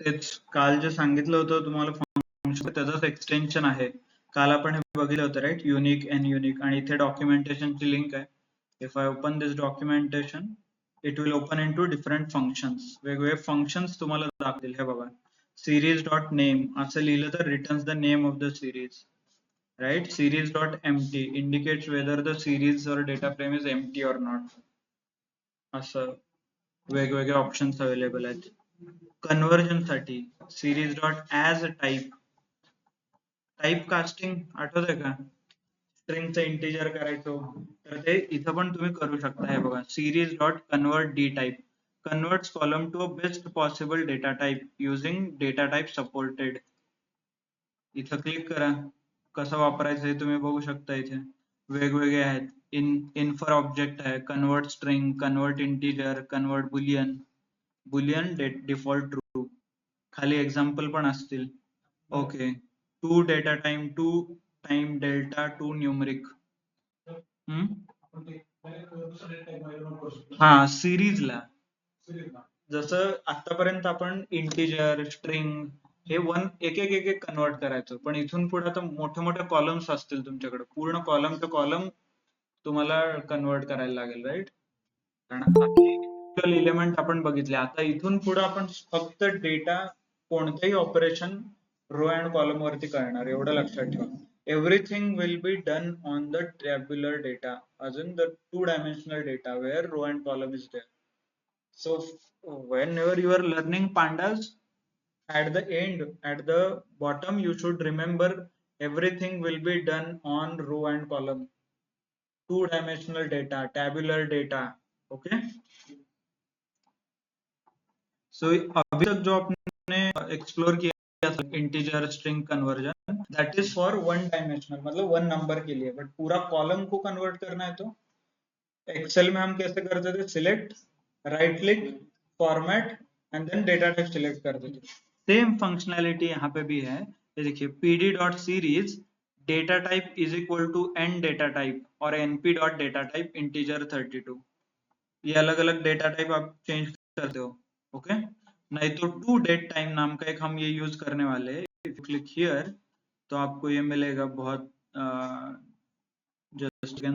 तेच काल जे सांगितलं होतं तुम्हाला फंक्शन त्याचंच एक्सटेन्शन आहे. काल आपण हे बघितलं होतं राईट, युनिक एंड युनिक, आणि इथे डॉक्युमेंटेशनची लिंक आहे. If I open this documentation it will open into different functions. वेगवेगळे फंक्शन्स तुम्हाला दाखवतील. हे बघा, series डॉट नेम असं लिहिलं तर returns the name of the series, right? Series dot empty indicates whether the series or data frame is empty or not. असं वेगवेगळे options available आहेत. कन्वर्जन साठी series dot as type, type casting आठवतंय का? स्ट्रिंगचं integer करायचो, तर ते इथं पण तुम्ही करू शकता. हे बघा, series dot convert d type converts column to a best possible data type using data type supported. इथं क्लिक करा. कसं वापरायचं हे तुम्ही बघू शकता. इथे वेगवेगळे आहेत. इन्फर ऑब्जेक्ट आहे, convert string, convert integer, convert boolean, boolean default true. खाली एक्झाम्पल पण असतील. Okay, to data time, to time delta, to numeric. हा, सिरीजला जसं आतापर्यंत आपण इंटिजर, स्ट्रिंग हे एक एक कन्वर्ट करायचो, पण इथून पुढे आता मोठे मोठे कॉलम्स असतील तुमच्याकडे, पूर्ण कॉलम टू कॉलम तुम्हाला कन्वर्ट करायला लागेल, राईट? कारण एलिमेंट आपण बघितले. आता इथून पुढे आपण फक्त डेटा, कोणतेही ऑपरेशन रो अँड कॉलम वरती करणार, एवढं लक्षात ठेवा. Everything will be done on the tabular data, अजून the two dimensional data where row and column is there. So whenever you are learning pandas, at the end, at the bottom, you should remember everything will be done on row and column, two dimensional data, tabular data. Okay, so अभी तक जो आपने explore किया integer string conversion, that is for one dimensional, मतलब one number के लिए. But पूरा column को कन्वर्ट करना है तो एक्सेल में हम कैसे करते थे? Select, right click, format and then data type select करते थे. सेम फंक्शनैलिटी यहाँ पे भी है. ये देखिए, pd dot series data type is equal to n data type और np dot data type integer 32. ये अलग अलग डेटा टाइप आप चेंज करते हो. ओके, नहीं तो टू डेट टाइम नाम का एक हम ये यूज करने वाले हैं. इफ यू क्लिक हियर तो आपको ये मिलेगा. बहुत just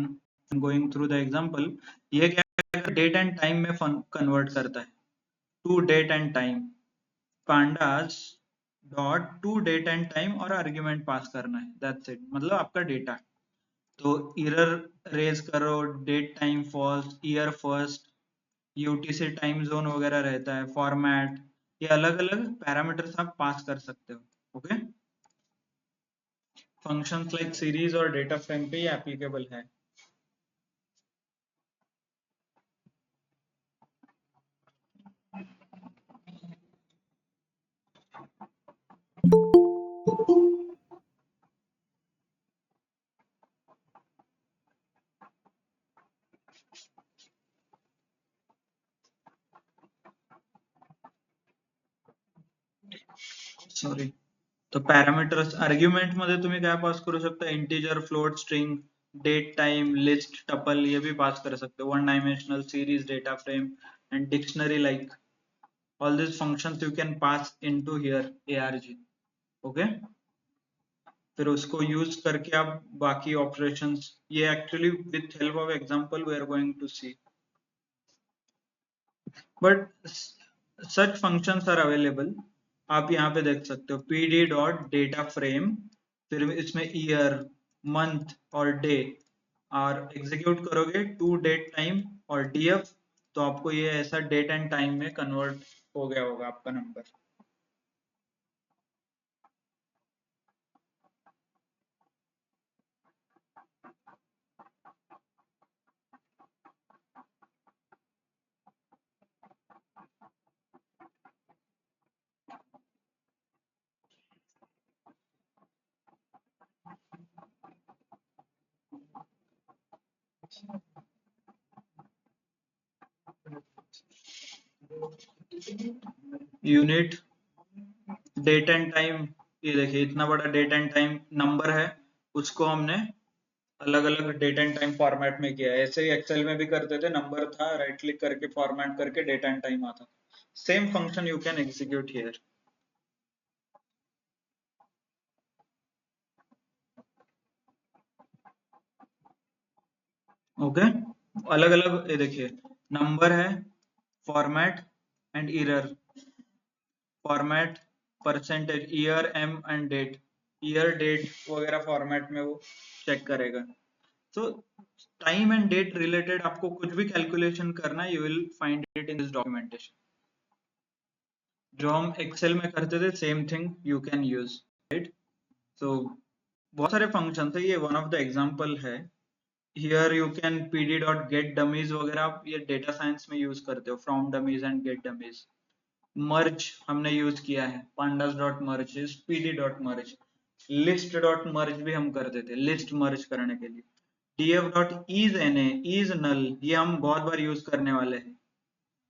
going through the example. ये क्या डेट एंड टाइम में कन्वर्ट करता है. To date and time, pandas dot to date and time और आर्ग्यूमेंट पास करना है. दैट्स इट, मतलब आपका डेटा. तो एरर रेज करो, date time false, year first, UTC time zone वगैरह रहता है, फॉर्मेट, ये अलग अलग पैरामीटर्स आप पास कर सकते हो. ओके, फंक्शंस लाइक सीरीज और डेटा फ्रेम पे ये एप्लीकेबल है. सॉरी. तो पॅरामीटर्स आर्ग्युमेंट मध्ये तुम्ही काय पास करू शकता? Integer, float, string, date time, list, tuple ये भी पास कर सकते हो. One dimensional, series, data frame and dictionary, like all these functions you can pass into here arg. Okay, फिर उसको यूज करके आप बाकी ऑपरेशंस, ये actually with help of example we are going to see. But such functions are available. आप यहाँ पे देख सकते हो pd डॉट डेटा फ्रेम, फिर इसमें ईयर, मंथ और डे, और एग्जीक्यूट करोगे टू डेट टाइम और df, तो आपको ये ऐसा डेट एंड टाइम में कन्वर्ट हो गया होगा आपका number. Unit, date and time, ये देखिए इतना बड़ा डेट एंड टाइम नंबर है, उसको हमने अलग अलग डेट एंड टाइम फॉर्मेट में किया है. ऐसे ही एक्सेल में भी करते थे, नंबर था, राइट क्लिक करके फॉर्मेट करके डेट एंड टाइम आता. Same function you can execute here. Okay, अलग अलग ये देखिए, नंबर है, format and year, format, percentage, year, M and date, year date वगैरह फॉर्मेट में वो चेक करेगा। तो टाइम एंड डेट रिलेटेड आपको कुछ भी कैलकुलेशन करना, you will find it in this documentation. जो हम एक्सेल में करते थे same thing you can use, right. So बहुत सारे फंक्शन है, ये वन ऑफ द एग्जांपल है। Here you can pd dot get dummies वगैरह आप ये डेटा साइंस में यूज करते हो, from dummies and get dummies. Merge हमने यूज किया है, pandas dot merge is pd dot merge. List dot मर्ज भी हम करते थे, लिस्ट मर्ज करने के लिए। df dot is na, is null, ये हम बहुत बार यूज करने वाले हैं।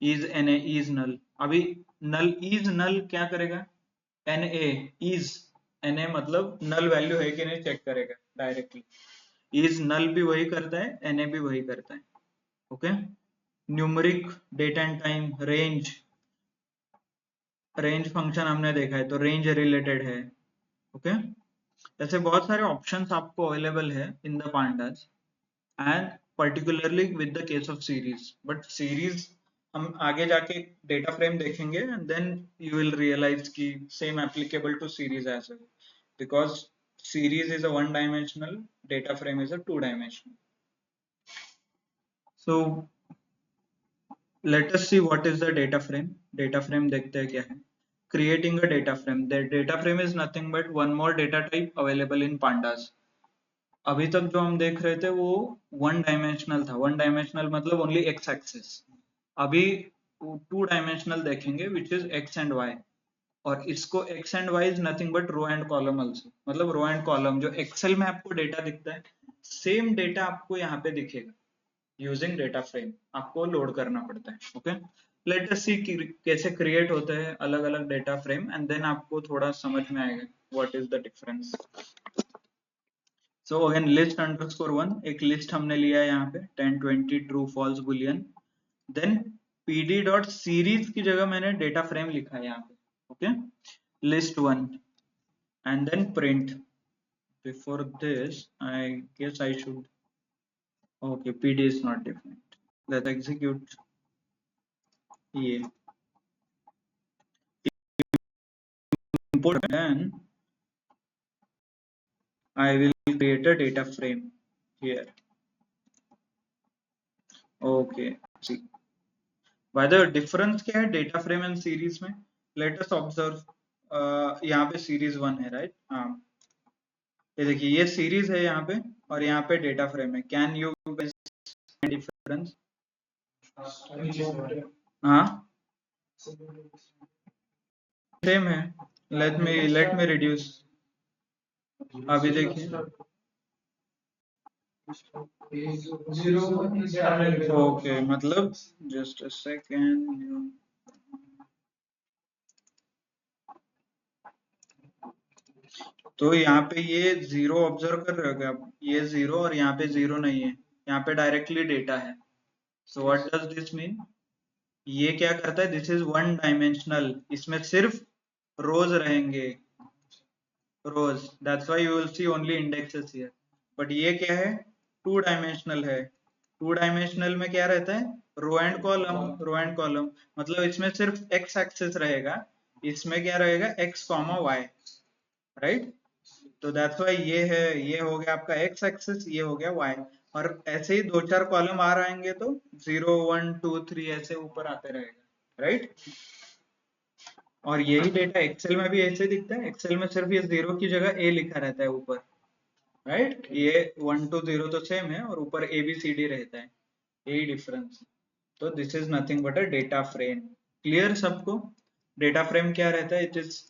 is na, is null। अभी null, is null क्या करेगा, na, is na मतलब null वैल्यू है कि नहीं चेक करेगा डायरेक्टली। is null भी वही करता है, na भी वही करता है। Okay, numeric, date and time, range, range function हमने देखा है तो रेंज रिलेटेड है। ओके, ऐसे बहुत सारे ऑप्शंस आपको अवेलेबल है in the pandas, and particularly with the case of series. But series हम आगे जाके डेटा फ्रेम देखेंगे and then you will realize कि same applicable to series as well, because series is a one dimensional, data frame is a two dimensional. So let us see what is the data frame. Data frame देखते हैं क्या है। Creating a data frame. The data frame is nothing but one more data type available in pandas. अभी तक जो हम देख रहे थे वो वन डायमेंशनल था, वन डायमेंशनल मतलब ओनली एक्स एक्सिस। अभी टू डायमेंशनल देखेंगे which is X and Y, और इसको X and Y is nothing but row and column also, मतलब रो एंड कॉलम जो एक्सेल में आपको डेटा दिखता है सेम डेटा आपको यहाँ पे दिखेगा। यूजिंग डेटा फ्रेम आपको लोड करना पड़ता है। ओके, लेट अस सी कैसे क्रिएट होते हैं अलग अलग डेटा फ्रेम, एंड देन आपको थोड़ा समझ में आएगा what is the difference. So again list underscore one, एक लिस्ट हमने लिया है यहाँ पे 10 20 true false boolean. Then pd dot series की जगह मैंने डेटा फ्रेम लिखा है यहाँ पे। Okay, list one and then print. Before this I guess I should, okay pd is not defined, let's execute ये import, and I will create a data frame here. Okay, see by the difference क्या है data frame and series में, let us observe. यहाँ पे series one है, right. हाँ, ये देखिए ये सीरीज है यहाँ पे और यहाँ पे डेटा फ्रेम है। Can you difference? हाँ सेम है। Let me reduce. अभी देखिए, ओके मतलब जस्ट अ सेकेंड, तो यहाँ पे ये जीरो ऑब्जर्व कर रहे हो क्या आप? ये जीरो और यहाँ पे जीरो नहीं है, यहाँ पे डायरेक्टली डेटा है। So what does this mean? ये क्या करता है, दिस इज वन डायमेंशनल, इसमें सिर्फ रोज रहेंगे, rows, that's why you will see only indexes here. But ये क्या है, टू डायमेंशनल है। टू डायमेंशनल में क्या रहता है, row and column, row and column, मतलब इसमें सिर्फ एक्स एक्सिस रहेगा, इसमें क्या रहेगा एक्स कॉमा वाई, राइट। तो दैट्स व्हाई ये है, ये हो गया आपका एक्स एक्सिस, ये हो गया वाई, और ऐसे ही दो चार कॉलम आ रहेंगे तो 0 1 2 3 ऐसे ऊपर आते रहेगा, राइट। और यही डेटा एक्सेल में भी ऐसे दिखता है, एक्सेल में सिर्फ ये जीरो की जगह ए लिखा रहता है ऊपर, राइट। ये 1 2 0 तो सेम है और ऊपर ए बी सी डी रहता है, यही डिफरेंस। तो this is nothing but a data frame. Clear सबको? डेटा फ्रेम क्या रहता है, it is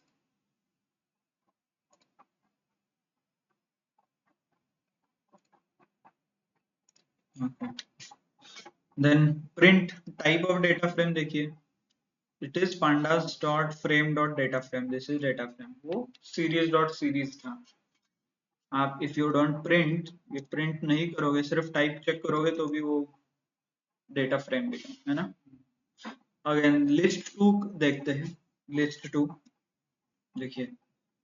then print type of data frame देखिए, it is pandas dot frame dot data frame, this is data frame. वो series dot series था। आप if you don't print, ये print नहीं करोगे सिर्फ टाइप चेक करोगे तो भी वो डेटा फ्रेम भी है ना। अगेन लिस्ट टू देखते हैं, लिस्ट टू देखिए,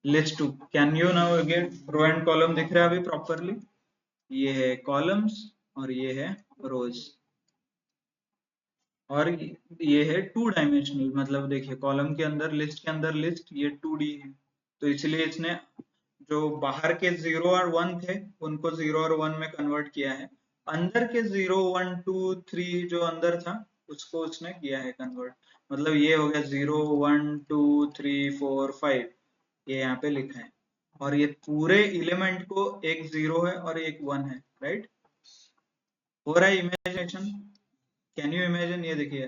list two can you now again row and column दिख रहा है अभी प्रॉपरली, ये है कॉलम्स और ये है रोज। और ये है 2 डायमेंशनल, मतलब देखिए कॉलम के अंदर लिस्ट के अंदर लिस्ट, ये 2D है, तो इसलिए इसने जो बाहर के 0 और 1 थे उनको 0 और 1 में कन्वर्ट किया है, अंदर के 0 1 2 3 जो अंदर था उसको उसने किया है कन्वर्ट। मतलब ये हो गया 0 1 2 3 4 5, ये यहाँ पे लिखा है, और ये पूरे एलिमेंट को एक 0 है और एक 1 है, राइट। हो रहा है इमेजिनेशन? Can you imagine? ये देखिए,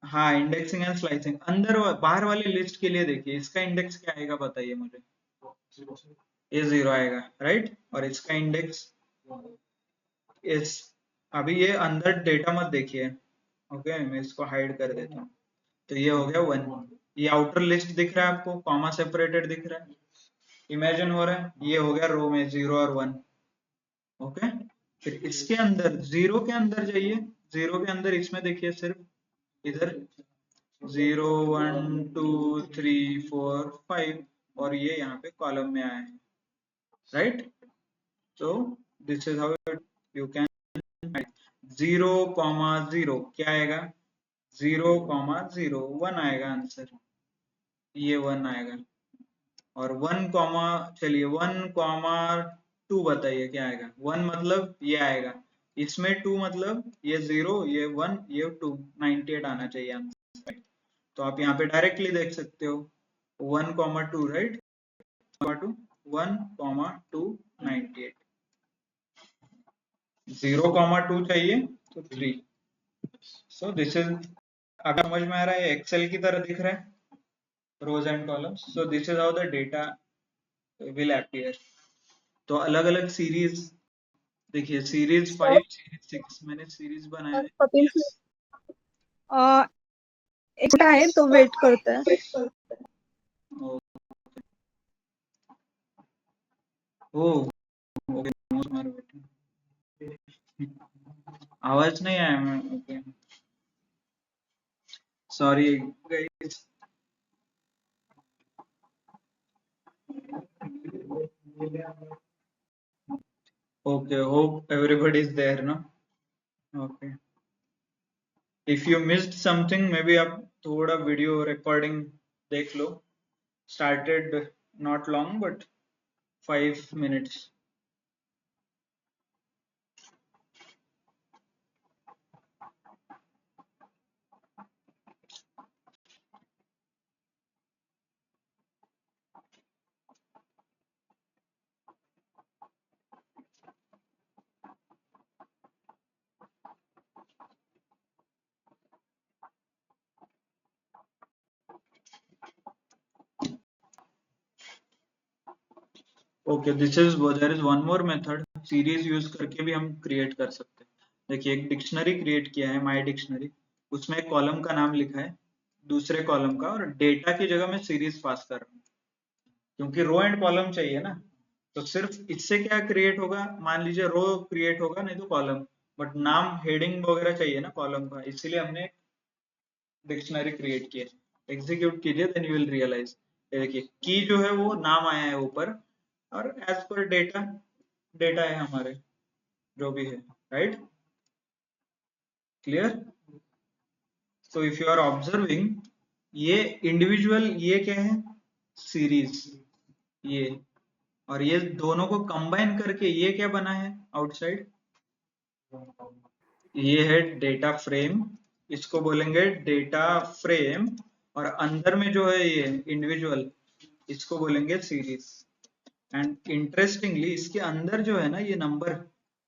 हाँ, इंडेक्सिंग एंड स्लाइसिंग। अंदर बाहर वाली लिस्ट के लिए देखिए, इसका इंडेक्स क्या आएगा बताइए मुझे। ये 0 आएगा, राइट, और इसका इंडेक्स इस, अभी ये अंदर डेटा मत देखिए, ओके, मैं इसको हाइड कर देता हूँ। तो ये हो गया 1, ये आउटर लिस्ट दिख रहा है आपको, कॉमा सेपरेटेड दिख रहा है, इमेजिन हो रहा है, ये हो गया रो में 0 और 1, ओके। फिर इसके अंदर 0 के अंदर जाइए, 0 के अंदर इसमें देखिए सिर्फ इधर 0 1 2 3 4 5, और ये यहाँ पे कॉलम में आया है, right. So this is how you can 0,0 क्या आएगा, 0,0 1 आएगा आंसर, ये 1 आएगा। और 1, चलिए 1,2 बताइए क्या आएगा। 1 मतलब ये आएगा, इसमें 2 मतलब ये 0 ये 1 ये 2, 98 आना चाहिए आंसर। तो आप यहाँ पे डायरेक्टली देख सकते हो 1,2, राइट, 1,2 98, 0,2 चाहिए तो 3। सो दिस इज, अगर समझ में आ रहा है, एक्सेल की तरह दिख रहा है, rows and columns. So this is how the data will appear. तो अलग अलग सीरीज देखिए, सीरीज 5 सीरीज 6, मैंने सीरीज बनाया है। कपिल एक है तो वेट करते हैं। ओके, आवाज नहीं आया मैं, okay, sorry guys. Okay, hope everybody is there ना, okay. If you missed something, maybe आप थोड़ा वीडियो रिकॉर्डिंग देख लो, started not long but 5 minutes. Okay, this is, there is one more method, series use करके भी हम create कर सकते हैं। देखिए, एक डिक्शनरी क्रिएट किया है, माय डिक्शनरी, उसमें एक कॉलम का नाम लिखा है, दूसरे कॉलम का, और डेटा की जगह में सीरीज पास कर रहा हूँ, क्योंकि रो एंड कॉलम चाहिए ना। तो सिर्फ इससे क्या क्रिएट होगा, मान लीजिए रो क्रिएट होगा, नहीं तो कॉलम, बट नाम हेडिंग वगैरह चाहिए ना कॉलम का, इसीलिए हमने डिक्शनरी क्रिएट किया। एग्जीक्यूट कीजिए, देन यू विल रियलाइज। देखिए, की जो है वो नाम आया है ऊपर, और एज पर डेटा, डेटा है हमारे जो भी है, right, clear. So if you are observing, ये इंडिविजुअल, ये क्या है, सीरीज, ये, और ये दोनों को कंबाइन करके ये क्या बना है आउटसाइड, ये है डेटा फ्रेम, इसको बोलेंगे डेटा फ्रेम, और अंदर में जो है ये इंडिविजुअल, इसको बोलेंगे सीरीज। एंड इंटरेस्टिंगली इसके अंदर जो है ना ये नंबर,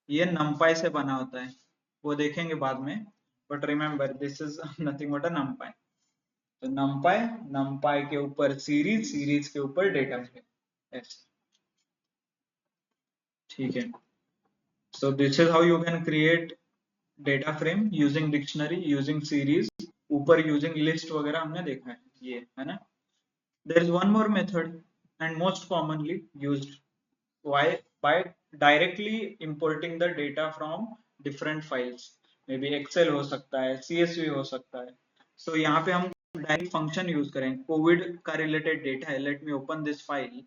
ये नमपाई से बना होता है, वो देखेंगे बाद में, but remember this is nothing but अ नमपाई। तो नमपाई, नमपाई के ऊपर सीरीज, सीरीज के ऊपर डेटा फ्रेम, ऐसे, ठीक है। So this is how you can create data frame using dictionary, using series, ऊपर यूजिंग लिस्ट वगैरह हमने देखा है, ये है ना। There is one more method and most commonly used, why, by directly importing the data from different files, maybe excel हो सकता है, csv हो सकता है। so यहाँ पे हम डायरेक्ट फंक्शन यूज करें, कोविड का रिलेटेड डेटा है, let me open this file,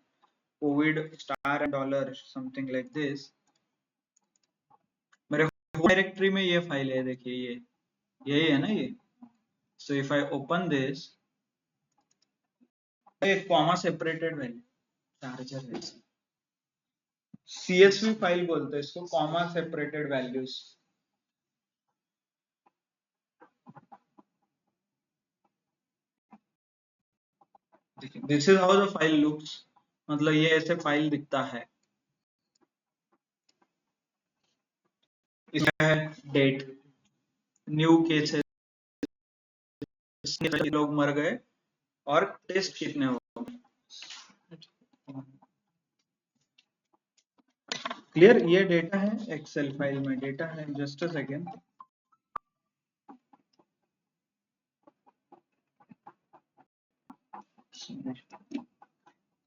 Covid star and dollar something like this, मेरे डायरेक्टरी में ये फाइल है, देखिए ये यही है ना ये। So if I open this, comma separated value charger है, CSV फाइल बोलते हैं इसको, कॉमा सेपरेटेड वैल्यूज। देखिए this is how the file looks, मतलब ये ऐसे फाइल दिखता है। इसमें है डेट, न्यू केसेस, लोग मर गए और टेस्ट कितने हो गए। क्लियर, ये डेटा है एक्सेल फाइल में, डेटा है, जस्ट अ सेकेंड।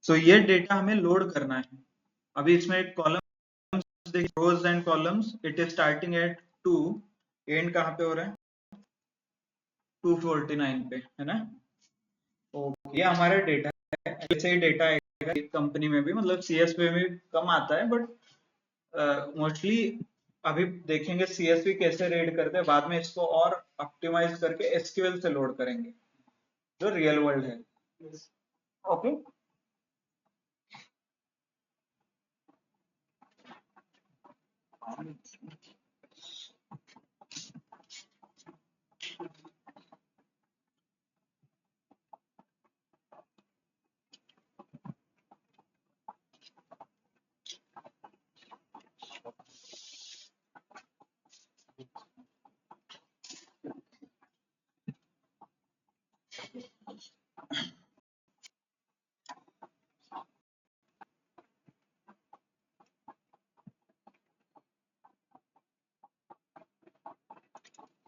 सो ये डेटा हमें लोड करना है। अभी इसमें एक column, rows and columns, it is starting at 2, and कहाँ पे हो रहा है 249 पे, है ना। ओके, ये हमारा डेटा है, ऐसे ही डेटा आएगा कंपनी में भी, मतलब सीएसवी में भी कम आता है, बट मोस्टली अभी देखेंगे सीएसवी कैसे रीड करते हैं, बाद में इसको और ऑप्टिमाइज करके एसक्यूएल से लोड करेंगे जो रियल वर्ल्ड है। Okay,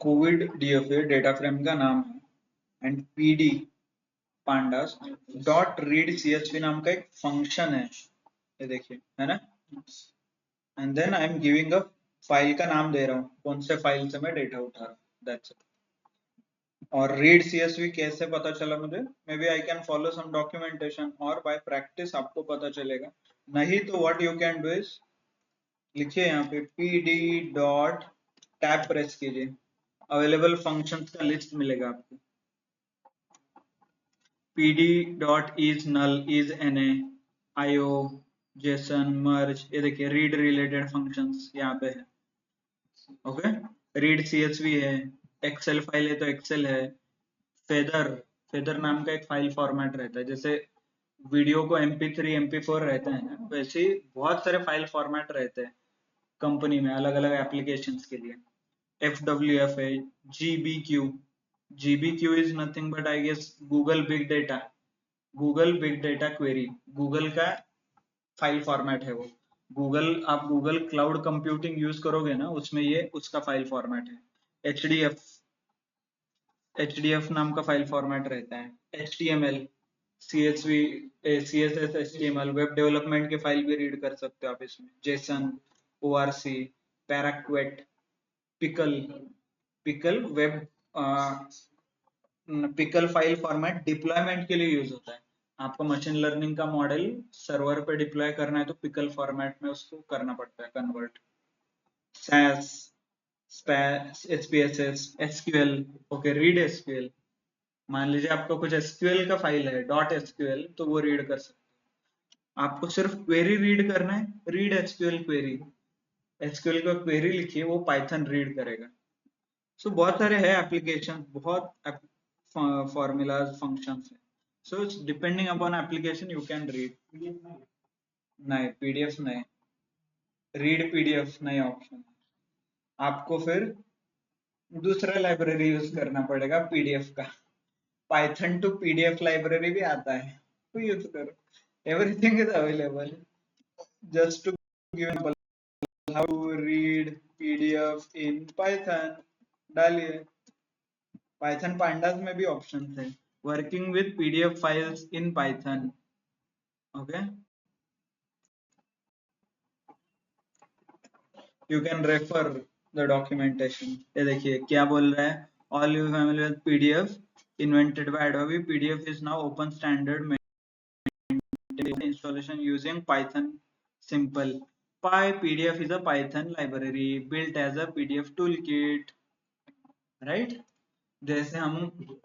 covid DFA data frame का नाम है, and PD pandas dot read CSV नाम का एक फंक्शन है, ये देखिए, है ना। And then I am giving a file का नाम दे रहा हूँ, कौन से फाइल से मैं डेटा उठा रहा हूँ, दैट्स इट। और रीड सीएसवी कैसे पता चला मुझे, maybe I can follow some documentation, और बाय प्रैक्टिस आपको पता चलेगा। नहीं तो what you can do is, लिखिए यहाँ पे pd डॉट टैब प्रेस कीजिए, अवेलेबल फंक्शंस का लिस्ट मिलेगा आपको। pd dot is null, is na, io, json, merge, ये देखिए रीड रिलेटेड फंक्शंस यहाँ पे है। ओके, रीड सीएसवी है, एक्सेल फाइल है तो एक्सेल है, फेदर, फेदर नाम का एक फाइल फॉर्मेट रहता है, जैसे वीडियो को MP3 MP4 रहता है ना, वैसे ही बहुत सारे फाइल फॉर्मेट रहते हैं कंपनी में अलग अलग एप्लीकेशंस के लिए। FWF है, GBQ, GBQ is nothing but I guess Google big data, Google big data query, Google का फाइल फॉर्मेट है वो। गूगल, आप गूगल क्लाउड कंप्यूटिंग यूज करोगे ना, उसमें ये उसका फाइल फॉर्मेट है। HDF नाम का फाइल फॉर्मेट रहता है, HTML, CSV, CSS, HTML, web development के फाइल भी रीड कर सकते हो आप इसमें, JSON, ORC, parakeet, pickle, pickle web, pickle file format deployment के लिए यूज होता है। आपको मशीन लर्निंग का मॉडल सर्वर पे डिप्लॉय करना है तो पिकल फॉर्मेट में उसको करना पड़ता है convert. SAS, SPSS, SQL, okay, read SQL, मान लीजिए आपको कुछ SQL का फाइल है .SQL, तो वो रीड कर सकते हो। आपको सिर्फ क्वेरी रीड करना है, रीड SQL क्वेरी, SQL का क्वेरी लिखिए, वो पाइथन रीड करेगा। सो बहुत सारे है एप्लीकेशन, बहुत फॉर्मूलाज, फंक्शंस है। So it's depending upon application you can read. नहीं, PDF नहीं, रीड PDF नहीं ऑप्शन, आपको फिर दूसरा लाइब्रेरी यूज करना पड़ेगा PDF का। पाइथन टू PDF लाइब्रेरी भी आता है, तो यूज करो, everything is available. Just to give example, how to read PDF in Python, डालिए। पाइथन पांडास में भी ऑप्शन है, working with PDF files in Python, okay, you can refer the documentation. ये देखिए क्या बोल रहा है, all you family with PDF invented by Adobe, PDF is now open standard installation using Python, simple, PyPDF is a Python library built as a PDF toolkit, right? जैसे हम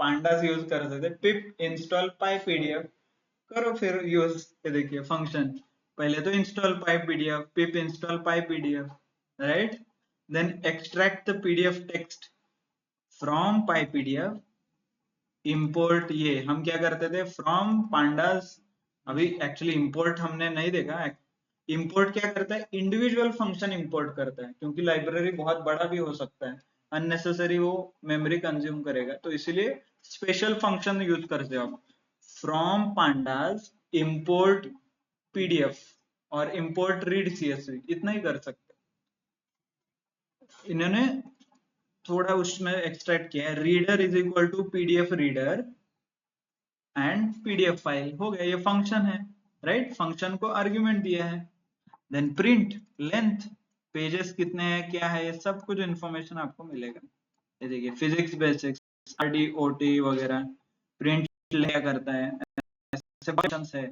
pandas use कर सकते pip install PyPDF करो, फिर use, ये देखिए function, पहले तो install PyPDF, pip install PyPDF, right? Then extract the PDF text from PyPDF, import, ये हम क्या करते थे from pandas, अभी एक्चुअली इंपोर्ट हमने नहीं देखा। इंपोर्ट क्या करता है, इंडिविजुअल फंक्शन इंपोर्ट करता है, क्योंकि लाइब्रेरी बहुत बड़ा भी हो सकता है, अननेसेसरी वो मेमोरी कंज्यूम करेगा, तो इसीलिए स्पेशल फंक्शन यूज करते हो आप। फ्रॉम पांडास इंपोर्ट पीडीएफ और इंपोर्ट रीड सीएसवी, इतना ही कर सकते। इन्होंने थोड़ा उसमें एक्सट्रैक्ट किया है, reader is equal to PDF reader and PDF file, हो गया, ये फंक्शन है, राइट? फंक्शन को आर्ग्यूमेंट दिया है। देन प्रिंट लेंथ, पेजेस कितने हैं, क्या है, ये सब कुछ इंफॉर्मेशन आपको मिलेगा। ये देखिए फिजिक्स बेसिक्स, आरडी ओटी वगैरह, प्रिंट क्या करता है, ऐसे फंक्शंस है।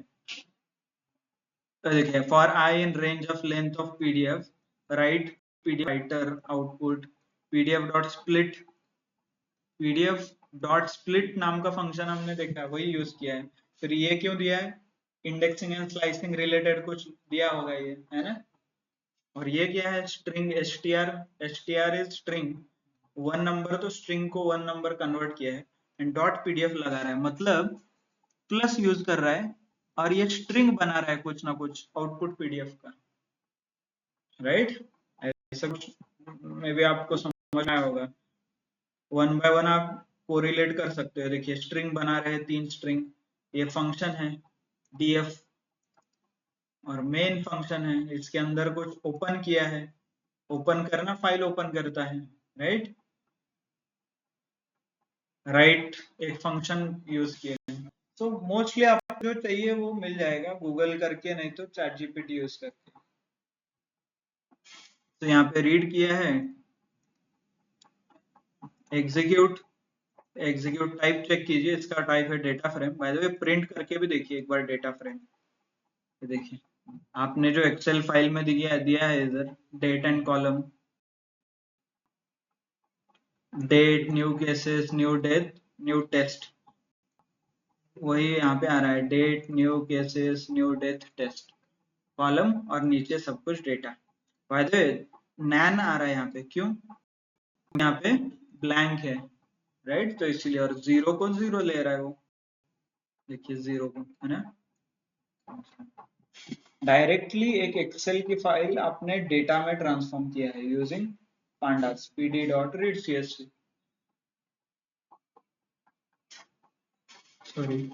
तो देखिए for I in range of length of PDF, right PDF writer output, PDF dot split नाम का फंक्शन हमने देखा, वही यूज किया है। फिर ये क्यों दिया है, इंडेक्सिंग एंड स्लाइसिंग रिलेटेड कुछ दिया होगा ये, है ना? और ये क्या है, string str is string, one number, तो स्ट्रिंग को वन नंबर कन्वर्ट किया है, एंड डॉट पीडीएफ लगा रहा है, मतलब प्लस यूज कर रहा है, और ये स्ट्रिंग बना रहा है कुछ ना कुछ आउटपुट पीडीएफ का, राइट? ऐसा कुछ मे भी आपको समझ आया होगा। वन बाय वन आप कोरिलेट कर सकते हो। देखिए स्ट्रिंग बना रहे हैं, 3 स्ट्रिंग, ये फंक्शन है df, और मेन फंक्शन है, इसके अंदर कुछ ओपन किया है, ओपन करना फाइल ओपन करता है, राइट? राइट एक फंक्शन यूज किया है। तो मोस्टली आपको जो चाहिए वो मिल जाएगा गूगल करके, नहीं तो चैट जीपीटी यूज करके। तो यहाँ पे रीड किया है, एग्जीक्यूट टाइप चेक कीजिए, इसका टाइप है data frame. Bye the way print करके भी देखिए एक बार डेटा फ्रेम, ये देखिए आपने जो एक्सेल फाइल में दिया है इधर, date and column, date, new cases, new date, new test, वही यहाँ पे आ रहा है, date, new cases, new death, test, column, और नीचे सब कुछ data. By the way NaN आ रहा है यहाँ पे, क्यों? यहाँ पे ब्लैंक है, राइट? तो इसीलिए, और जीरो को जीरो ले रहा है वो, देखिए जीरो को, है ना? डायरेक्टली एक एक्सेल की फाइल आपने डेटा में ट्रांसफॉर्म किया है using pandas pd.readcsv, sorry.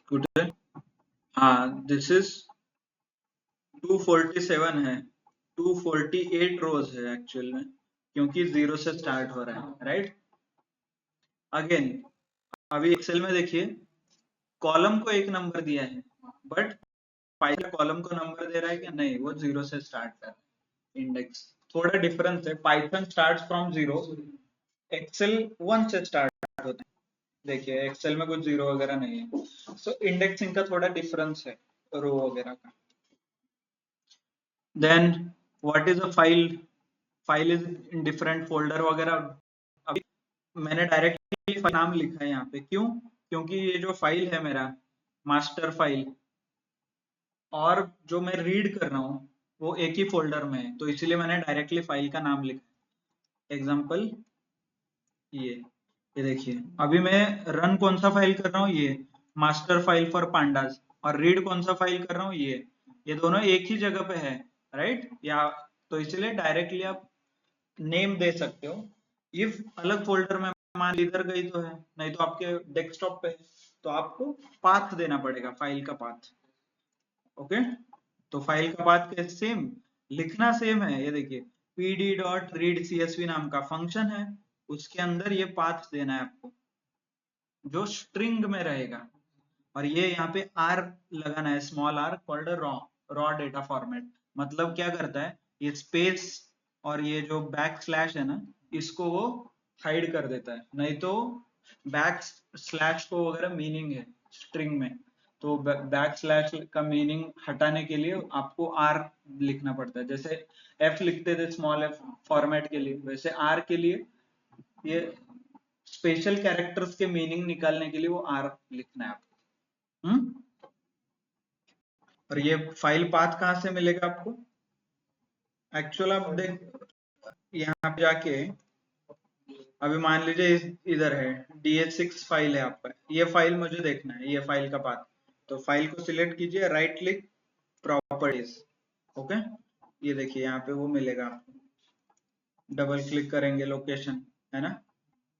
Good, हाँ दिस इज 247 है, 248 रोज है एक्चुअल में, क्योंकि जीरो से स्टार्ट हो रहा है, राइट? अगेन अभी एक्सेल में देखिए, कॉलम को एक नंबर दिया है, बट पाइथन कॉलम को नंबर दे रहा है कि नहीं, वो जीरो से स्टार्ट कर रहा है। इंडेक्स थोड़ा डिफरेंस है, Python start from zero, Excel 1 से स्टार्ट होता है। देखिए एक्सेल में कुछ जीरो वगैरह नहीं है, सो इंडेक्सिंग का थोड़ा डिफरेंस है रो वगैरह का। Then what is a file is in different folder वगैरह। अभी मैंने डायरेक्टली नाम लिखा है यहाँ पे, क्यों? क्योंकि ये जो फाइल है मेरा मास्टर फाइल, और जो मैं रीड कर रहा हूँ वो एक ही फोल्डर में है, तो इसलिए मैंने डायरेक्टली फाइल का नाम लिखा। एग्जाम्पल ये देखिए, अभी मैं रन कौन सा फाइल कर रहा हूँ, ये मास्टर फाइल फॉर पांडास, और रीड कौन सा फाइल कर रहा हूँ, ये दोनों एक ही जगह पे है, राइट? या तो इसलिए डायरेक्टली आप नेम दे सकते हो। इफ अलग फोल्डर में मान इधर गई तो है, नहीं तो आपके डेस्कटॉप पे है, तो आपको पाथ देना पड़ेगा, फाइल का पाथ। ओके, तो फाइल का पाथ कैसे, सेम लिखना सेम है। ये देखिए pd.readcsv नाम का फंक्शन है, उसके अंदर ये पाथ देना है आपको, जो स्ट्रिंग में रहेगा। और ये यहाँ पे R लगाना है, small r called raw data format. मतलब क्या करता है, ये स्पेस और ये जो बैक स्लैश है ना, इसको वो हाइड कर देता है। नहीं तो बैक स्लैश को वगैरह मीनिंग है स्ट्रिंग में, तो बैक स्लैश का मीनिंग हटाने के लिए आपको R लिखना पड़ता है। जैसे F लिखते थे स्मॉल f फॉर्मेट के लिए, वैसे R के लिए ये स्पेशल कैरेक्टर्स के मीनिंग निकालने के लिए वो R लिखना है आपको। और ये फाइल पाथ कहाँ से मिलेगा आपको? एक्चुअल आप देख यहाँ पे जाके, अभी मान लीजिए इधर है DH6 फाइल है आपका, ये फाइल मुझे देखना है, ये फाइल का पाथ। तो फाइल को सिलेक्ट कीजिए, राइट क्लिक, प्रॉपर्टीज, ओके। ये देखिए यहाँ पे वो मिलेगा आपको, डबल क्लिक करेंगे, लोकेशन है ना।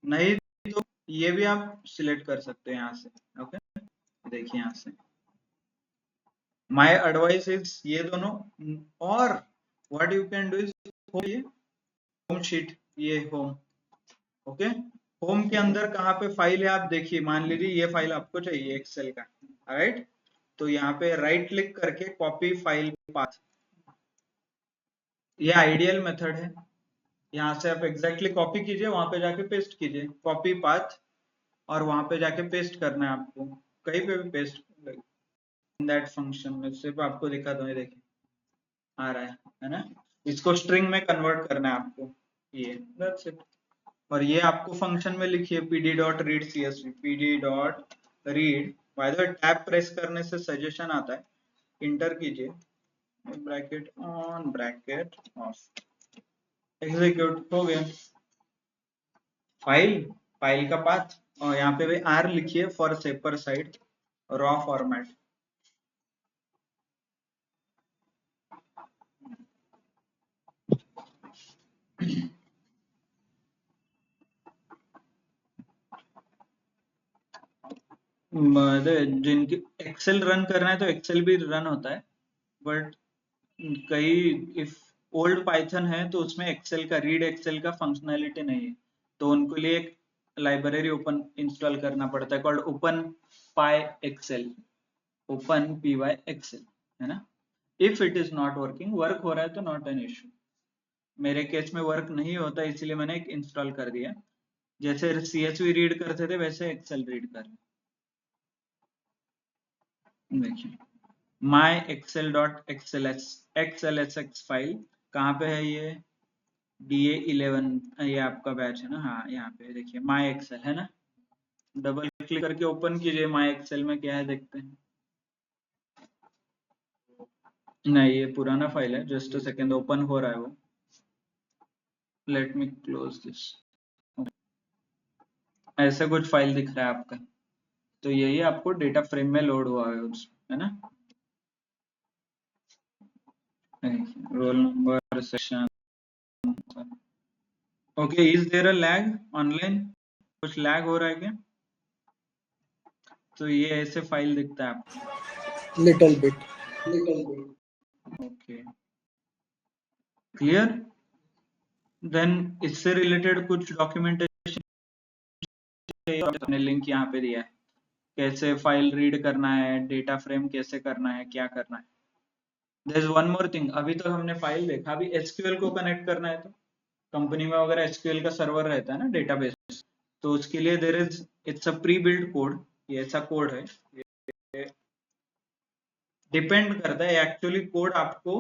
नहीं तो ये भी आप सिलेक्ट कर सकते हैं यहाँ से, ओके। देखिए यहाँ से माय एडवाइस इज ये दोनों, और what you can do is home sheet, ये होम, ओके। होम के अंदर कहाँ पे फाइल है आप देखिए, मान लीजिए ये फाइल आपको चाहिए एक्सेल का, राइट। तो यहाँ पे राइट क्लिक करके कॉपी फाइल पाथ, ये आइडियल मेथड है। यहाँ से आप एग्जैक्टली कॉपी कीजिए, वहां पे जाके पेस्ट कीजिए, कॉपी पाथ, और वहां पे जाके पेस्ट करना है आपको, कहीं पे भी पेस्ट इन दैट फंक्शन में। सिर्फ आपको दिखा दो, ये देखिए आ रहा है ना। इसको स्ट्रिंग में कन्वर्ट करना है आपको, ये दैट्स इट। और ये आपको फंक्शन में लिखिए pd.read_csv, pd.read। Bye the way tab press करने से सजेशन आता है, इंटर कीजिए, bracket on bracket of, execute हो गया। फाइल का पाथ, और यहाँ पे भी R लिखिए for shaper side raw format. जिनके एक्सेल रन करना है तो एक्सेल भी रन होता है, बट कई इफ ओल्ड पाइथन है तो उसमें एक्सेल का, रीड एक्सेल का फंक्शनैलिटी नहीं है, तो उनके लिए एक लाइब्रेरी ओपन इंस्टॉल करना पड़ता है कॉल्ड ओपन पाई एक्सेल, ओपन py एक्सेल, है ना। If it is not working, work हो रहा है तो नॉट एन इश्यू। मेरे केस में वर्क नहीं होता, इसलिए मैंने एक इंस्टॉल कर दिया। जैसे CSV रीड करते थे वैसे एक्सेल रीड कर, देखिए माई एक्सेल डॉट XLSX फाइल कहाँ पे है, ये DA11, ये आपका बैच है ना, हाँ यहाँ पे देखिए माई एक्सेल है ना। डबल क्लिक करके ओपन कीजिए माई एक्सेल में, क्या है देखते हैं। नहीं, ये पुराना फाइल है, जस्ट अ सेकेंड, ओपन हो रहा है वो। Let me close this. ऐसा कुछ फाइल दिख रहा है आपका, तो यही आपको डेटा फ्रेम में लोड हुआ है है ना। Roll number, section, okay. Is there a lag online, कुछ लैग हो रहा है क्या? तो ये ऐसे फाइल दिखता है आपको, little bit. Okay clear. Then इससे रिलेटेड कुछ डॉक्यूमेंटेशन हमने लिंक यहाँ पे दिया है, कैसे फाइल रीड करना है, डेटा फ्रेम कैसे करना है, क्या करना है। There is one more thing, अभी तक हमने फाइल देखा, अभी SQL को कनेक्ट करना है। तो कंपनी में वगैरह SQL का सर्वर रहता है ना, डेटाबेस, तो उसके लिए there is, it's a pre build code, ये ऐसा कोड है, डिपेंड करता है एक्चुअली कोड आपको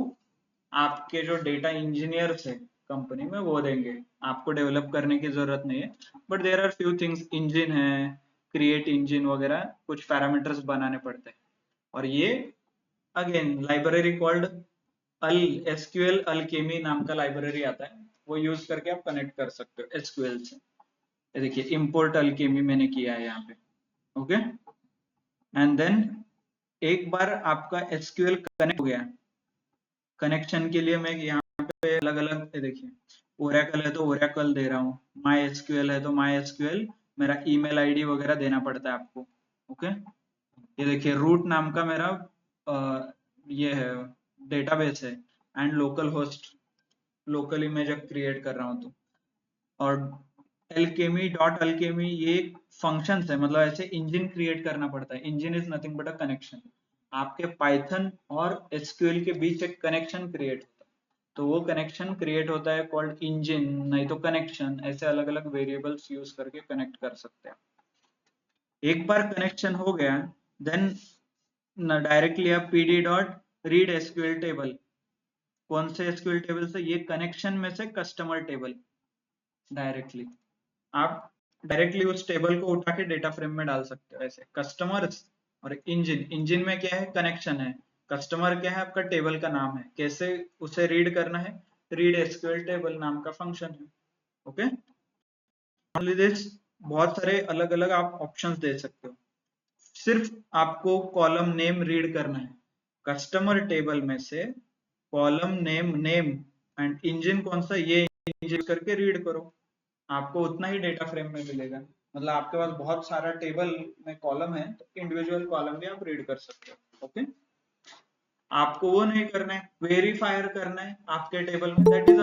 आपके जो डेटा इंजीनियर्स है कंपनी में वो देंगे, आपको डेवलप करने की जरूरत नहीं है। But there are few things, engine है, क्रिएट इंजन वगैरह, कुछ पैरामीटर्स बनाने पड़ते हैं। और ये again library called al SQL alchemy नाम का लाइब्रेरी आता है, वो यूज करके आप कनेक्ट कर सकते हो SQL से। ये देखिए इंपोर्ट अल्केमी मैंने किया है यहाँ पे, ओके। एंड देन एक बार आपका SQL कनेक्ट हो गया, कनेक्शन के लिए मैं यहाँ पे अलग अलग, देखिए ओरेकल है तो ओरेकल दे रहा हूँ, माई SQL है तो माई SQL, मेरा ईमेल आईडी वगैरह देना पड़ता है आपको, ओके। ये देखिए रूट नाम का मेरा ये है डेटाबेस है, एंड लोकल होस्ट, लोकली मैं जब क्रिएट कर रहा हूँ तो। और alchemy डॉट alchemy ये फंक्शंस है, मतलब ऐसे इंजन क्रिएट करना पड़ता है. Engine is nothing but a connection. आपके पाइथन और एसक्यूएल के बीच एक कनेक्शन क्रिएट होता है, तो वो कनेक्शन क्रिएट होता है कॉल्ड इंजन, नहीं तो कनेक्शन. ऐसे अलग अलग वेरिएबल्स यूज करके कनेक्ट कर सकते हैं. एक बार कनेक्शन हो गया देन डायरेक्टली आप pd dot read SQL table. कौन से एसक्यूएल टेबल से? ये कनेक्शन में से कस्टमर टेबल. डायरेक्टली आप डायरेक्टली उस टेबल को उठा के डेटा फ्रेम में डाल सकते हो. ऐसे कस्टमर्स और इंजन. इंजन में क्या है? कनेक्शन है. कस्टमर क्या है? आपका टेबल का नाम है. कैसे उसे रीड करना है? रीड एसक्यूएल टेबल नाम का फंक्शन है. Okay, only this. बहुत सारे अलग अलग आप ऑप्शंस दे सकते हो. सिर्फ आपको कॉलम नेम रीड करना है. कस्टमर टेबल में से column name name and engine कौन सा, ये इंजन करके रीड करो. आपको उतना ही डेटा फ्रेम में मिलेगा. मतलब आपके पास बहुत सारा टेबल में कॉलम है तो इंडिविजुअल कॉलम भी आप रीड कर सकते हो. ओके, आपको वो नहीं करना है, क्वेरी फायर करना है आपके टेबल में. दैट इज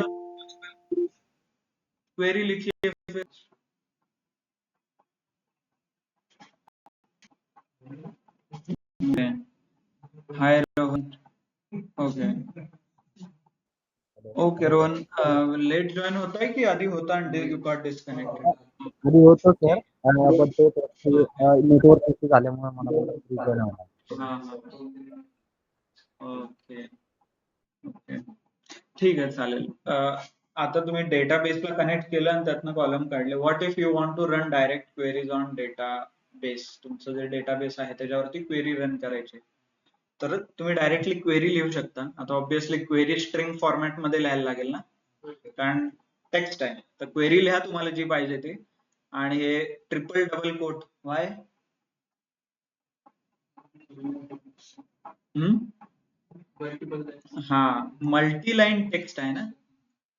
क्वेरी लिखिए फिर. Hi Rohan. Okay okay Rohan, late join होता है की आधी होता है? You got disconnected. आधी होतं सर, पण ते नेटवर्क इश्यू झाल्यामुळे मला पण जॉइन होणार. हा ओके ओके ठीक आहे चालेल. आता तुम्ही डेटाबेसला कनेक्ट केलं आणि त्यातनं कॉलम काढले. What if you want to run direct queries on database? तुमचं जे डेटाबेस आहे त्याच्यावरती क्वेरी रन करायची, तर तुम्ही डायरेक्टली क्वेरी लिहू शकता. आता ऑब्विसली क्वेरी स्ट्रिंग फॉर्मॅट मध्ये लिहायला लागेल ना, कारण टेक्स्ट आहे. तर क्वेरी लिहा तुम्हाला जी पाहिजे ती. आणि हे ट्रिपल डबल कोट वाय? हा मल्टी लाईन टेक्स्ट आहे ना.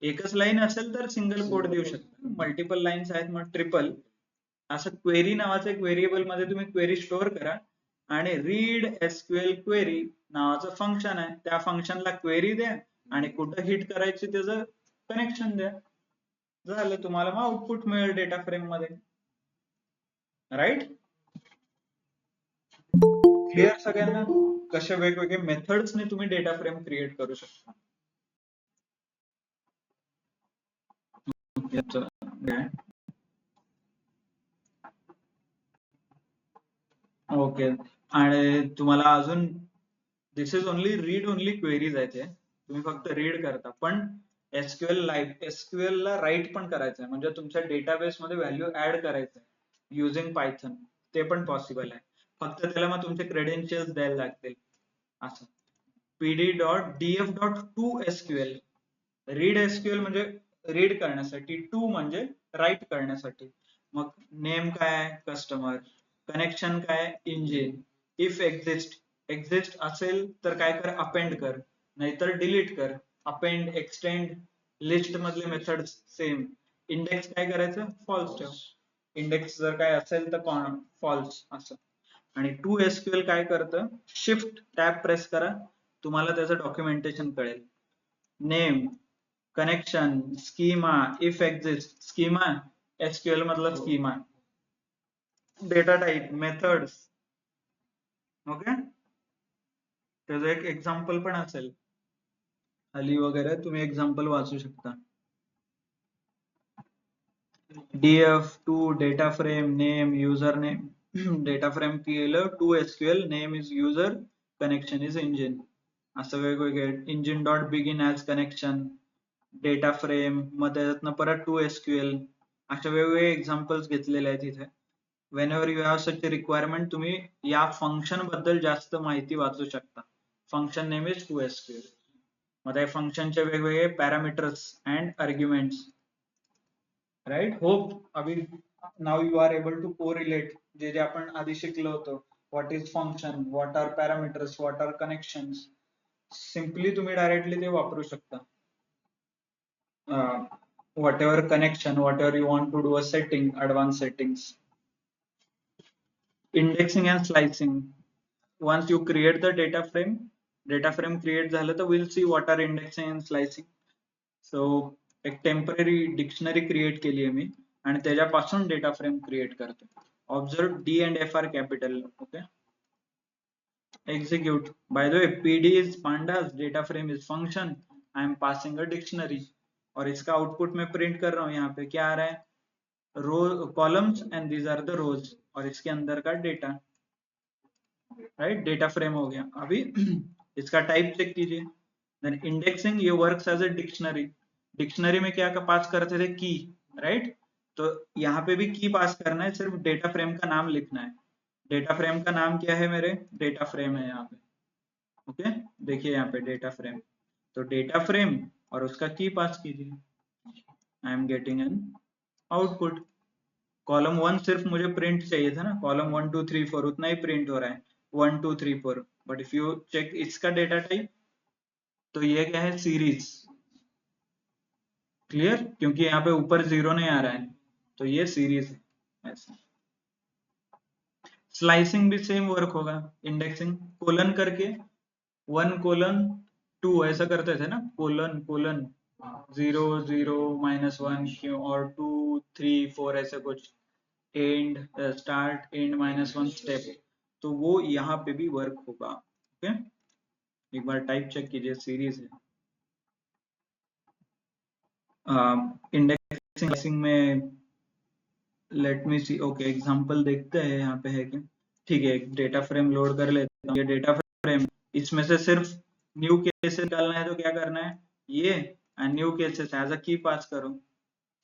एकच लाईन असेल तर सिंगल कोड देऊ शकता. मल्टिपल लाईन्स आहेत मग ट्रिपल. असं क्वेरी नावाचं एक व्हेरिएबल मध्ये तुम्ही क्वेरी स्टोअर करा आणि रीड एसक्यूएल क्वेरी नावाचं फंक्शन आहे, त्या फंक्शनला क्वेरी द्या आणि कुठं हिट करायची त्याचं कनेक्शन द्या. झालं, तुम्हाला मग आउटपुट मिळेल डेटा फ्रेम मध्ये. राईट? क्लिअर सगळ्यांना? कशा वेगवेगळे मेथड्सने तुम्ही डेटा फ्रेम क्रिएट करू शकता. ओके, आणि तुम्हाला अजून this is only read only queries आहेत हे. तुम्ही फक्त रीड करता, पण एसक्यूएल ला राईट पण करायचं आहे. म्हणजे तुमच्या डेटाबेस मध्ये व्हॅल्यू ऍड करायचं आहे युझिंग पायथन. ते पण पॉसिबल आहे. फक्त त्याला मग तुमचे क्रेडेन्शियल्स द्यायला लागतील. असं pd dot df dot to SQL. Read SQL म्हणजे रीड करण्यासाठी, टू म्हणजे राईट करण्यासाठी. मग नेम काय आहे? कस्टमर. कनेक्शन काय? इंजिन. इफ एक्झिस्ट असेल तर काय कर? अपेंड कर, नाहीतर डिलीट कर. अपेंड, एक्सटेंड, लिस्ट मधले मेथड सेम. इंडेक्स काय करायचं? फॉल्स ठेव. इंडेक्स जर काय असेल तर फॉल्स असं. आणि टू एसक्यूएल काय करतं? शिफ्ट टॅब प्रेस करा, तुम्हाला त्याचं डॉक्युमेंटेशन कळेल. Name, connection, schema, if exist. Schema SQL मधला schema. Data type, methods. Okay, त्याचं एक एक्झाम्पल पण असेल खाली वगैरे, तुम्ही एक्झाम्पल वाचू शकता. df to data frame name user name. data frame केलं to SQL, name is user, connection is engine. असं वेगवेगळे. engine dot begin as connection, data frame मग त्याच्यातनं परत to SQL. अशा वेगवेगळे एक्झाम्पल्स घेतलेले आहेत इथे. whenever you have such a requirement तुम्ही या फंक्शन बद्दल जास्त माहिती वाचू शकता. Function name is to SQL. मग त्या फंक्शनचे वेगवेगळे parameters and arguments. Right? Hope अभी now you are able to correlate जे जे आपण आधी शिकलो होतो. What is function, what are parameters, what are connections. Simply तुम्ही डायरेक्टली ते वापरू शकता. whatever connection, whatever you want to do a setting, advanced settings. Indexing and slicing. Once you create the data frame create झालं तर we'll see what are indexing and slicing. So एक temporary dictionary create केली आहे मी. आणि त्याच्यापासून data frame create करते. Observe D and F are capital. Okay, execute. By the way, PD is pandas, data frame is function. I am passing a dictionary और इसका output मैं print कर रहा हूँ. यहाँ पे क्या आ रहा है? Row columns and these are the rows और इसके अंदर का डेटा, राइट? डेटा फ्रेम हो गया. अभी इसका टाइप चेक कीजिए. देन इंडेक्सिंग, ये works as a dictionary. Dictionary में क्या पास करते थे? की, राइट? तो यहाँ पे भी की पास करना है, सिर्फ डेटा फ्रेम का नाम लिखना है. डेटा फ्रेम का नाम क्या है मेरे? डेटा फ्रेम है यहाँ पे. ओके, देखिए यहाँ पे डेटा फ्रेम. तो डेटा फ्रेम और उसका की पास कीजिए. I am getting an output. Column 1 सिर्फ मुझे प्रिंट चाहिए था ना, कॉलम 1 2 3 4 उतना ही प्रिंट हो रहा है, 1 2 3 4. बट इफ यू चेक इसका डेटा टाइप, तो ये क्या है? सीरीज. क्लियर? क्योंकि यहाँ पे ऊपर 0 नहीं आ रहा है, तो ये सीरीज है. ऐसा स्लाइसिंग भी सेम वर्क होगा. इंडेक्सिंग कोलन करके 1 कोलन 2 ऐसा करते थे ना, कोलन कोलन 0 0 -1 क्यों, और 2 3 4 ऐसे कुछ, एंड स्टार्ट एंड -1 स्टेप. तो वो यहाँ पे भी वर्क होगा. ओके, एक बार टाइप चेक कीजिए. सीरीज है. इंडेक्सिंग में लेट मी सी. ओके, एग्जांपल देखते हैं यहाँ पे है क्या. ठीक है, एक डेटा फ्रेम लोड कर लेता हूँ. ये डेटा फ्रेम, इसमें से सिर्फ न्यू केसेस निकालना है, तो क्या करना है? ये न्यू केसेस एज अ की पास करो,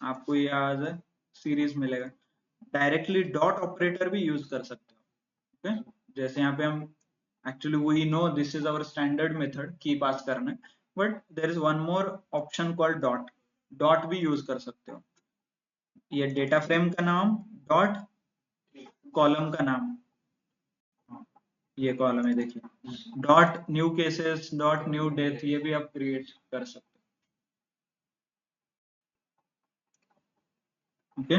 आपको ये एज अ सीरीज मिलेगा. डायरेक्टली डॉट ऑपरेटर भी यूज कर सकते हो. ओके, जैसे यहाँ पे हम actually we know this is our standard method की पास करना है, but there is one more option called dot. Dot भी यूज कर सकते हो. ये डेटा फ्रेम का नाम डॉट, कॉलम का नाम, ये कॉलम है देखिए, dot new cases dot new death, ये भी आप क्रिएट कर सकते हो. ओके,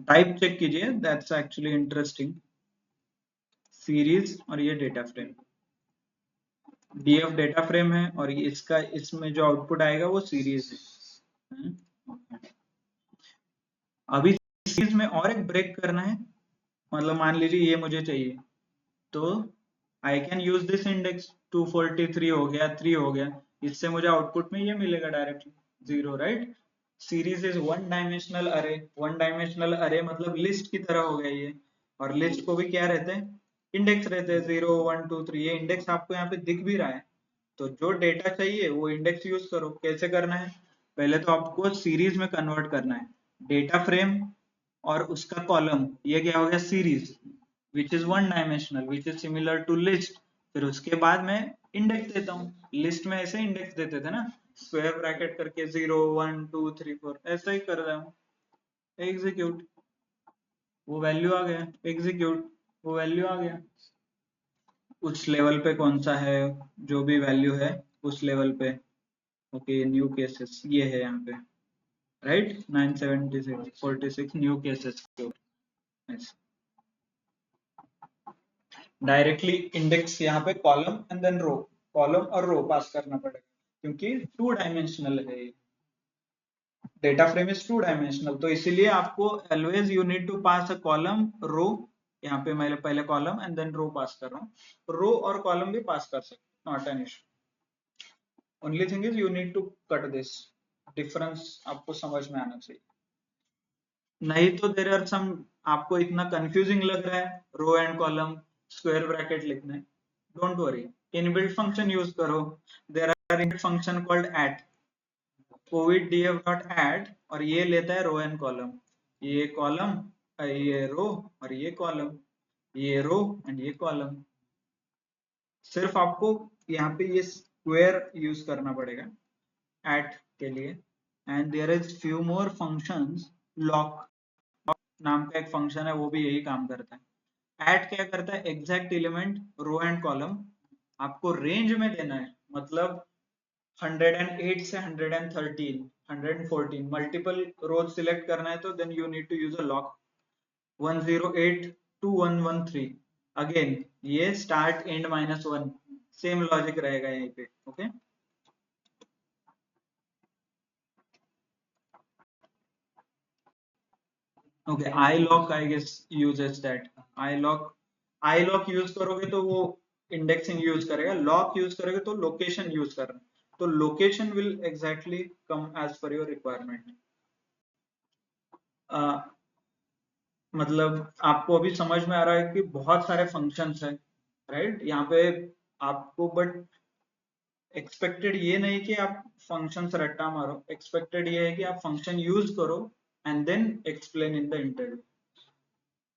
टाइप चेक कीजिए, दैट्स एक्चुअली इंटरेस्टिंग. सीरीज और ये data frame, DF data frame है और ये इसका, इसमें जो आउटपुट आएगा वो सीरीज है. अभी सीरीज में और एक ब्रेक करना है. मतलब मान लीजिए ये मुझे चाहिए, तो I can use this index. 243 हो गया, 3 हो गया, इससे मुझे आउटपुट में ये मिलेगा directly 0, right? Series is one dimensional अरे. वन डायमेंशनल अरे मतलब लिस्ट की तरह हो गया ये. और लिस्ट को भी क्या रहते हैं? इंडेक्स रहते हैं, 0 1 2 3. ये इंडेक्स आपको यहाँ पे दिख भी रहा है. तो जो डेटा चाहिए वो इंडेक्स यूज करो. कैसे करना है? पहले तो आपको सीरीज में कन्वर्ट करना है. डेटा फ्रेम और उसका कॉलम, ये क्या हो गया? Series which is one dimensional, which is similar to list. फिर उसके बाद मैं इंडेक्स देता हूँ. लिस्ट में ऐसे इंडेक्स देते थे ना, स्क्वायर ब्रैकेट करके 0 1 2 3 4, ऐसा ही कर रहा हूँ. एग्जीक्यूट, वो वैल्यू आ गया. एग्जीक्यूट, वो वैल्यू आ गया. उस लेवल पे कौन सा है, जो भी वैल्यू है उस लेवल पे. ओके, न्यू केसेस ये है यहाँ पे, right? 976 46 new cases. Directly index यहाँ पे column and then row, column और रो पास करना पड़ेगा, क्योंकि 2 डायमेंशनल है. डेटा फ्रेम इज 2 डायमेंशनल, तो इसीलिए आपको always you need to pass a column row. यहाँ पे मैं पहले column and then row pass कर रहा हूँ. रो और कॉलम भी पास कर सकते, not an issue. Only thing is you need to cut this. Difference आपको समझ में आना चाहिए, नहीं तो देयर आर सम, आपको इतना कंफ्यूजिंग लग रहा है row and column square bracket लिखने. Don't worry, inbuilt function use करो. There are inbuilt function called at, covid df dot at, और ये लेता है रो एंड कॉलम. ये कॉलम, ये रो, और ये कॉलम, ये रो एंड ये कॉलम. सिर्फ आपको यहाँ पे ये स्क्वायर यूज करना पड़ेगा एट के लिए. And there is few more functions. Lock नाम का एक फंक्शन है, वो भी यही काम करता है. ऐड क्या करता है? Exact element row and column आपको रेंज में देना है. मतलब 108 से 113 114 मल्टीपल रोज सिलेक्ट करना है, तो then you need to use a lock. 108 to 113. Again ये स्टार्ट एंड -1, सेम लॉजिक रहेगा यहीं पे. Okay, okay ilock I guess uses that ilock use करोगे तो वो इंडेक्सिंग यूज करेगा, लॉक यूज करोगे तो लोकेशन यूज करना, तो location will exactly come as per your requirement. मतलब आपको अभी समझ में आ रहा है कि बहुत सारे फंक्शंस हैं, राइट? यहाँ पे आपको बट एक्सपेक्टेड ये नहीं कि आप फंक्शंस रट्टा मारो, एक्सपेक्टेड ये है कि आप फंक्शन यूज करो and then explain in the interview.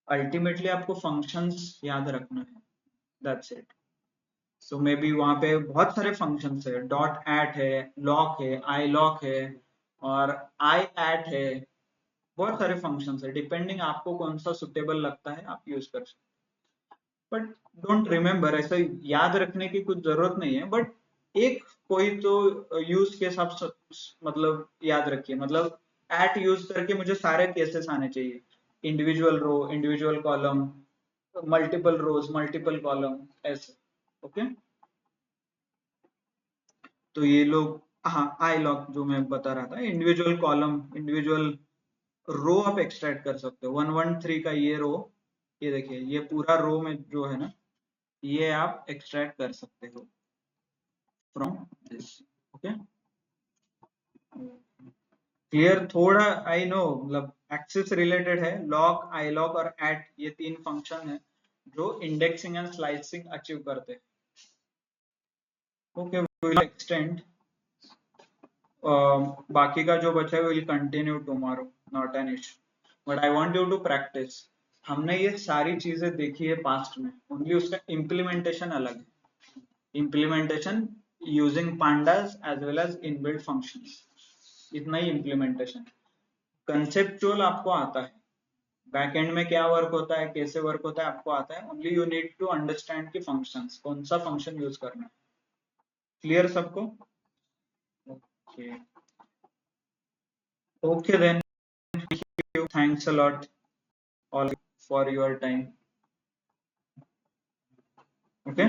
Ultimately आपको फंक्शंस याद रखना है, that's it. So maybe वहां पे बहुत सारे फंक्शंस है, डॉट एट है, लॉक है, आई लॉक है और आई एट है, बहुत सारे फंक्शंस है, डिपेंडिंग आपको कौन सा सुटेबल लगता है आप यूज कर सकते। बट डोंट रिमेम्बर, ऐसा याद रखने की कुछ जरूरत नहीं है, बट एक कोई तो यूज केस आप मतलब याद रखिए, मतलब एट यूज करके मुझे सारे केसेस आने चाहिए, इंडिविजुअल रो, इंडिविजुअल कॉलम, मल्टीपल रोज, मल्टीपल कॉलम, ऐसे। ओके तो ये लोग, हाँ आई लॉक जो मैं बता रहा था, इंडिविजुअल कॉलम, इंडिविजुअल रो आप एक्सट्रैक्ट कर सकते हो। 113 का ये रो, ये देखिए ये पूरा रो में जो है ना, ये आप एक्सट्रैक्ट कर सकते हो फ्रॉम दिस। Okay clear? थोड़ा आई नो, मतलब एक्सेस रिलेटेड है, लॉक, आई लॉक और एट, ये तीन फंक्शन है जो इंडेक्सिंग एंड स्लाइसिंग अचीव करते हैं। ओके वी विल एक्सटेंड, बाकी का जो बचा है will continue tomorrow, not an issue, but I want you to practice. हमने ये सारी चीजें देखी है पास्ट में, ओनली उसका इम्प्लीमेंटेशन अलग है। Implementation using pandas as well as inbuilt functions, इतना ही इम्प्लीमेंटेशन। कंसेप्चुअल आपको आता है, बैकएंड में क्या वर्क होता है, कैसे वर्क होता है आपको आता है, only you need to understand कि फंक्शंस, कौन सा फंक्शन यूज करना है। क्लियर सबको? Okay okay then, thanks a lot all for your time. Okay,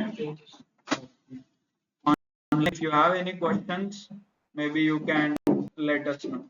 if you have any questions maybe you can let us know.